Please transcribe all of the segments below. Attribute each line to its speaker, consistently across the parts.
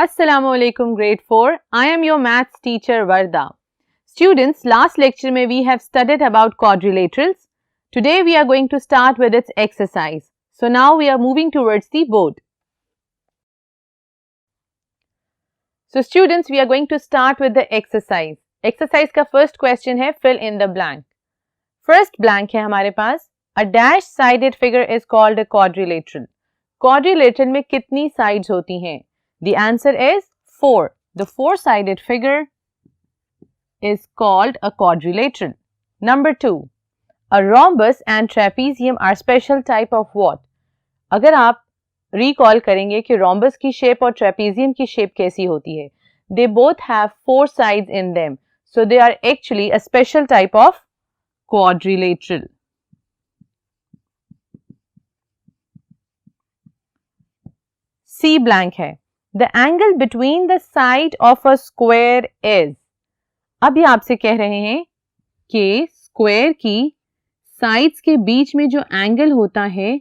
Speaker 1: Assalamualaikum grade 4. I am your maths teacher Varda. Students, last lecture mein we have studied about quadrilaterals. Today we are going to start with its exercise. So now we are moving towards the board. So students, we are going to start with the exercise. Exercise का first question है fill in the blank. First blank है हमारे पास a dash sided figure is called a quadrilateral. Quadrilateral में कितनी sides होती हैं? The answer is 4. The four-sided figure is called a quadrilateral. Number 2. A rhombus and trapezium are special type of what? अगर आप recall करेंगे कि rhombus की shape और trapezium की shape कैसी होती है? They both have 4 sides in them. So they are actually a special type of quadrilateral. C blank है. The angle between the side of a square is. अब ये आपसे कह रहे हैं कि स्क्वायर की साइड्स के बीच में जो एंगल होता है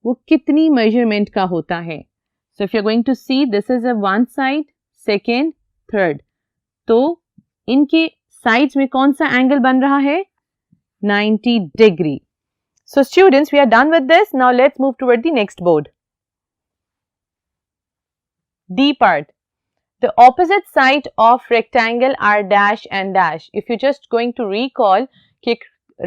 Speaker 1: वो कितनी मेजरमेंट का होता है. So if you are going to see this is a one side, second, third, तो इनके साइड्स में कौन सा एंगल बन रहा है? 90 degree. So students, we are done with this. Now let's move toward the next board. D part. The opposite side of rectangle are dash and dash. If you're just going to recall कि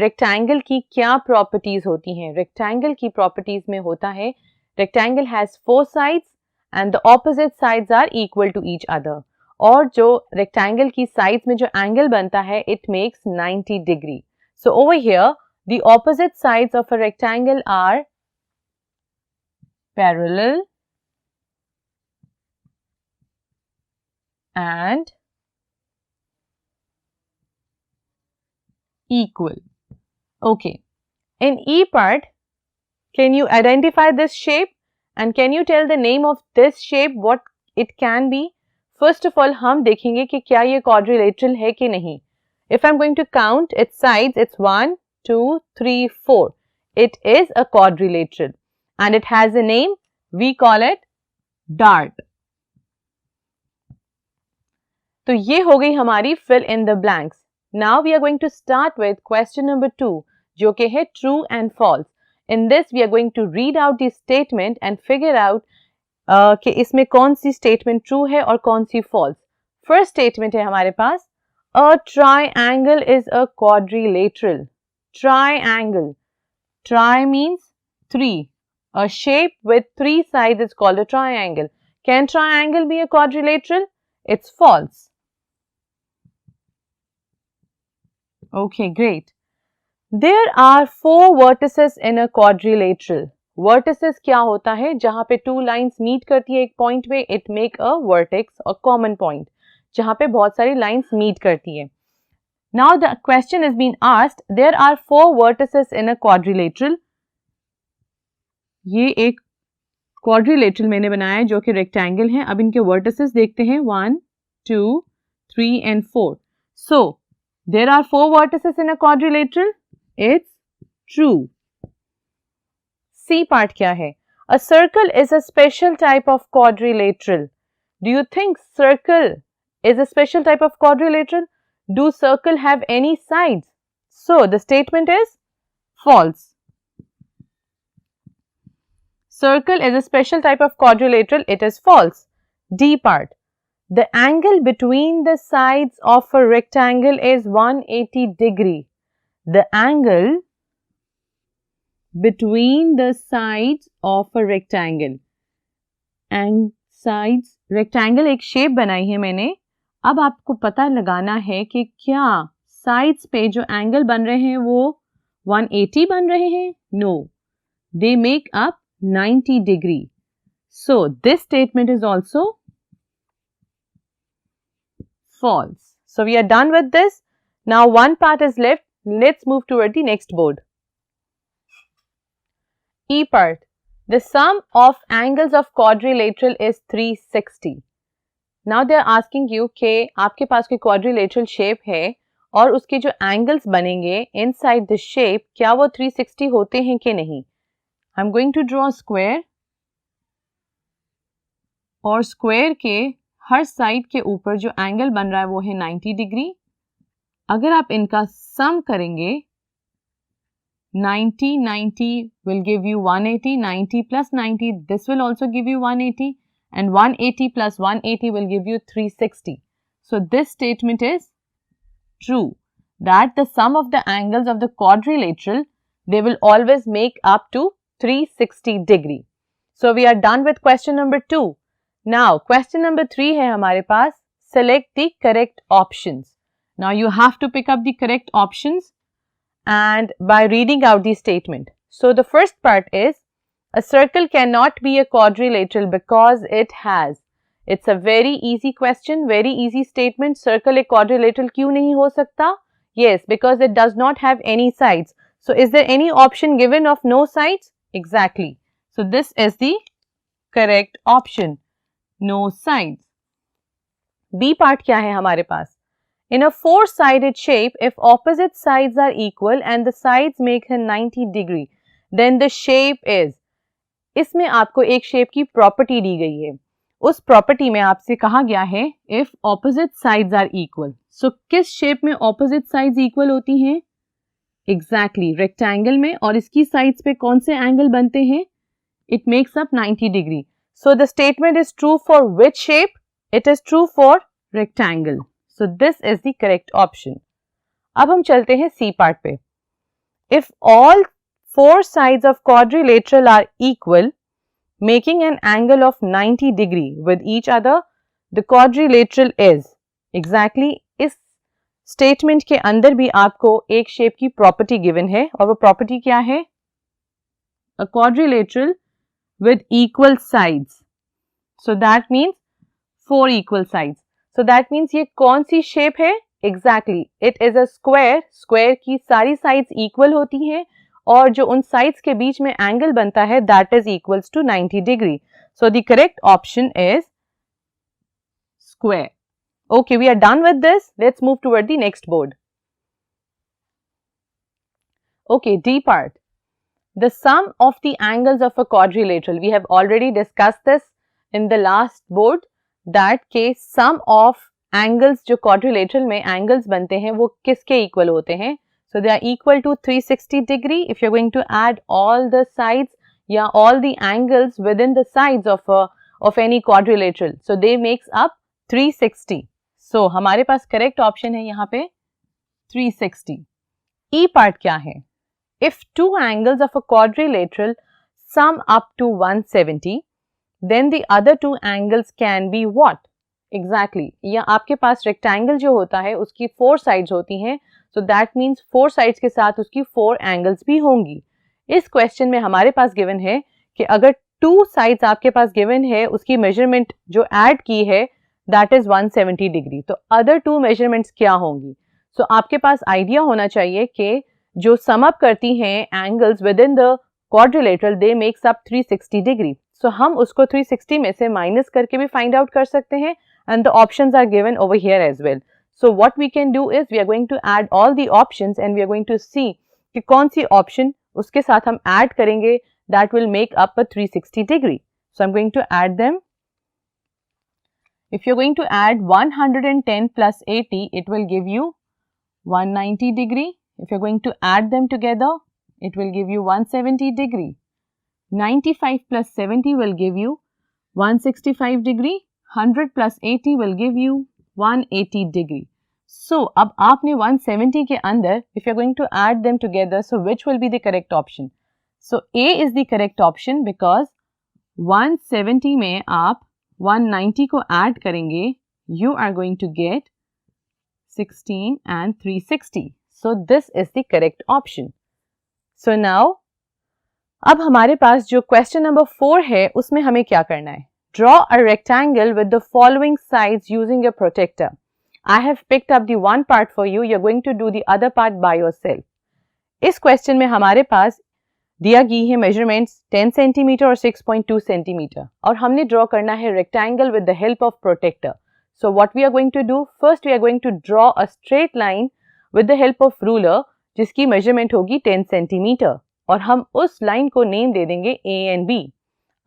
Speaker 1: rectangle की क्या properties होती हैं? Rectangle की properties में होता है rectangle has 4 sides and the opposite sides are equal to each other. और जो rectangle की sides में जो angle बनता है it makes 90 degree. So over here the opposite sides of a rectangle are parallel and equal. Okay. In E part, can you identify this shape and can you tell the name of this shape, what it can be? First of all, हम देखेंगे कि क्या ये quadrilateral है कि नहीं. If I'm going to count its sides, it's 1, 2, 3, 4. It is a quadrilateral and it has a name. We call it dart. तो ये हो गई हमारी fill in the blanks. Now we are going to start with question number 2, जो कि है true and false. In this we are going to read out the statement and figure out कि इसमें कौन सी statement true है और कौन सी false. First statement है हमारे पास a triangle is a quadrilateral. Triangle. Tri means 3. A shape with 3 sides is called a triangle. Can triangle be a quadrilateral? It's false. Okay, great. There are 4 vertices in a quadrilateral. Vertices क्या होता है? जहाँ पे 2 lines meet करती है एक point पे, it make a vertex or common point. जहाँ पे बहुत सारी lines meet करती है. Now the question is being asked. There are 4 vertices in a quadrilateral. ये एक quadrilateral मैंने बनाया है जो कि rectangle है. अब इनके vertices देखते हैं. 1, 2, 3 and 4. So there are 4 vertices in a quadrilateral. It's true. C part क्या है? A circle is a special type of quadrilateral. Do you think circle is a special type of quadrilateral? Do circle have any sides? So the statement is false. Circle is a special type of quadrilateral. It is false. D part. The angle between the sides of a rectangle is 180 degree. The angle between the sides of a rectangle. And sides, rectangle एक shape बनाई है मैंने. अब आपको पता लगाना है कि क्या sides पे जो angle बन रहे हैं वो 180 बन रहे हैं? No. They make up 90 degree. So this statement is also false. So we are done with this. Now one part is left. Let's move toward the next board. E part. The sum of angles of quadrilateral is 360. Now they are asking you कि आपके पास कोई quadrilateral shape है और उसके जो angles बनेंगे inside the shape क्या वो 360 होते हैं कि नहीं. I'm going to draw a square और square के हर साइड के ऊपर जो एंगल बन रहा है वो है 90 डिग्री। अगर आप इनका सम करेंगे 90 90 will give you 180, 90 plus 90 this will also give you 180 and 180 plus 180 will give you 360. So this statement is true that the sum of the angles of the quadrilateral they will always make up to 360 degree. So we are done with question number 2. Now question number 3 है हमारे पास select the correct options. Now you have to pick up the correct options and by reading out the statement. So the first part is a circle cannot be a quadrilateral because it has. It's a very easy question, very easy statement. Circle एक quadrilateral क्यों नहीं हो सकता? Yes, because it does not have any sides. So is there any option given of no sides? Exactly. So this is the correct option. No sides. B part क्या है हमारे पास? In a four-sided shape, if opposite sides are equal and the sides make a 90 degree, then the shape is. इसमें आपको एक shape की property दी गई है। उस प्रॉपर्टी में आपसे कहा गया है if opposite sides are equal. So किस शेप में opposite sides equal होती हैं? Exactly, rectangle में। और इसकी sides पे कौन से एंगल बनते हैं? It makes up 90 degree. So the statement is true for which shape? It is true for rectangle. So this is the correct option. अब हम चलते हैं C part पे. If all four sides of quadrilateral are equal, making an angle of 90 degree with each other, the quadrilateral is. Exactly इस statement के अंदर भी आपको एक shape की property given है और वो property क्या है? A quadrilateral with equal sides. So that means four equal sides. So that means ये कौन सी shape है? Exactly, it is a square. Square की सारी sides equal होती हैं और जो उन sides के बीच में angle बनता है that is equals to 90 degree. So the correct option is square. Okay, we are done with this. Let's move toward the next board. Okay, D part. The sum of the angles of a quadrilateral. We have already discussed this in the last board. That case sum of angles जो quadrilateral में angles बनते हैं वो किसके equal होते हैं? So they are equal to 360 degree. If you are going to add all the sides या all the angles within the sides of any quadrilateral, so they makes up 360. So हमारे पास correct option है यहाँ पे 360. E part क्या है? If two angles of a quadrilateral sum up to 170, then the other two angles can be what? Exactly. या आपके पास rectangle जो होता है उसकी four sides होती हैं, so that means four sides के साथ उसकी four angles भी होंगी. इस question में हमारे पास given है कि अगर two sides आपके पास given है उसकी measurement जो add की है that is 170 degree. तो other two measurements क्या होंगी? So आपके पास idea होना चाहिए कि जो sum up करती हैं angles within the quadrilateral they makes up 360 degree. So हम उसको 360 में से minus करके भी find out कर सकते हैं and the options are given over here as well. So what we can do is we are going to add all the options and we are going to see कि कौन सी option उसके साथ हम add करेंगे that will make up a 360 degree. So I'm going to add them. If you're going to add 110 plus 80, it will give you 190 degree. If you're going to add them together, it will give you 170 degree. 95 plus 70 will give you 165 degree. 100 plus 80 will give you 180 degree. So, अब आपने 170 के अंदर, if you're going to add them together, so which will be the correct option? So, A is the correct option because 170 में आप 190 को add करेंगे, you are going to get 16 and 360. So, this is the correct option. So, now, अब हमारे पास जो question number 4 है, उसमें हमें क्या करना है? Draw a rectangle with the following sides using a protractor. I have picked up the one part for you. You're going to do the other part by yourself. इस question में हमारे पास दिया गई है measurements 10 cm और 6.2 cm और हमने draw करना है rectangle with the help of protractor. So what we are going to do? First we are going to draw a straight line with the help of ruler जिसकी measurement होगी 10 cm और हम उस line को name दे देंगे A and B.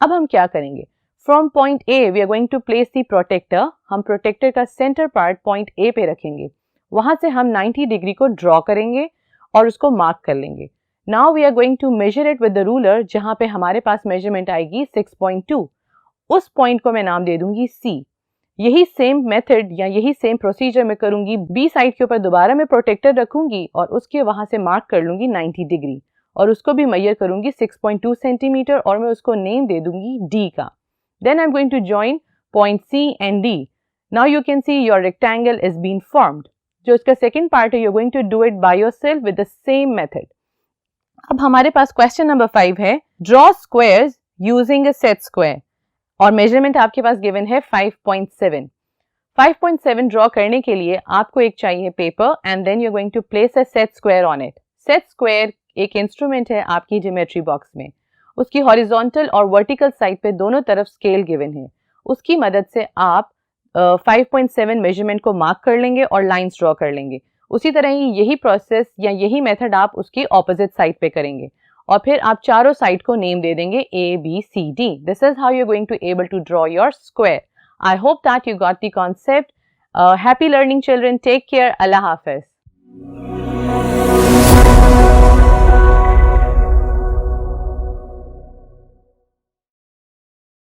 Speaker 1: अब हम क्या करेंगे? From point A we are going to place the protractor. हम प्रोटेक्टर का सेंटर पार्ट पॉइंट ए पे रखेंगे. वहां से हम 90 डिग्री को ड्रॉ करेंगे और उसको मार्क कर लेंगे. Now we are going to measure it with the ruler. जहां पे हमारे पास मेजरमेंट आएगी 6.2. उस पॉइंट को मैं नाम दे दूंगी सी. यही सेम मेथड या यही सेम प्रोसीजर मैं करूंगी बी साइड के ऊपर. दोबारा मैं प्रोटेक्टर रखूंगी और उसके वहां से मार्क कर लूंगी 90 डिग्री और उसको भी मेजर करूंगी 6.2 सेंटीमीटर और मैं उसको नेम दे दूंगी डी का. Then I am going to join point C and D. Now you can see your rectangle is been formed. जो इसका सेकेंड पार्ट है, you are going to do it by yourself with the same method. अब हमारे पास question number 5 है, draw squares using a set square. और measurement आपके पास गिवन है 5.7. 5.7 ड्रॉ करने के लिए आपको एक चाहिए paper and then you are going to place a set square on it. Set square एक इंस्ट्रूमेंट है आपकी ज्योमेट्री बॉक्स में. उसकी हॉरिजॉन्टल और वर्टिकल साइड पे दोनों तरफ स्केल गिवन है. उसकी मदद से आप 5.7 मेजरमेंट को मार्क कर लेंगे और लाइंस ड्रॉ कर लेंगे. उसी तरह ही यही प्रोसेस या यही मेथड आप उसकी ऑपोजिट साइड पे करेंगे और फिर आप चारों साइड को नेम दे देंगे A, B, C, D. This is how you're going to able to draw your square. I hope that you got the concept. Happy learning children. Take care. Allah Hafiz.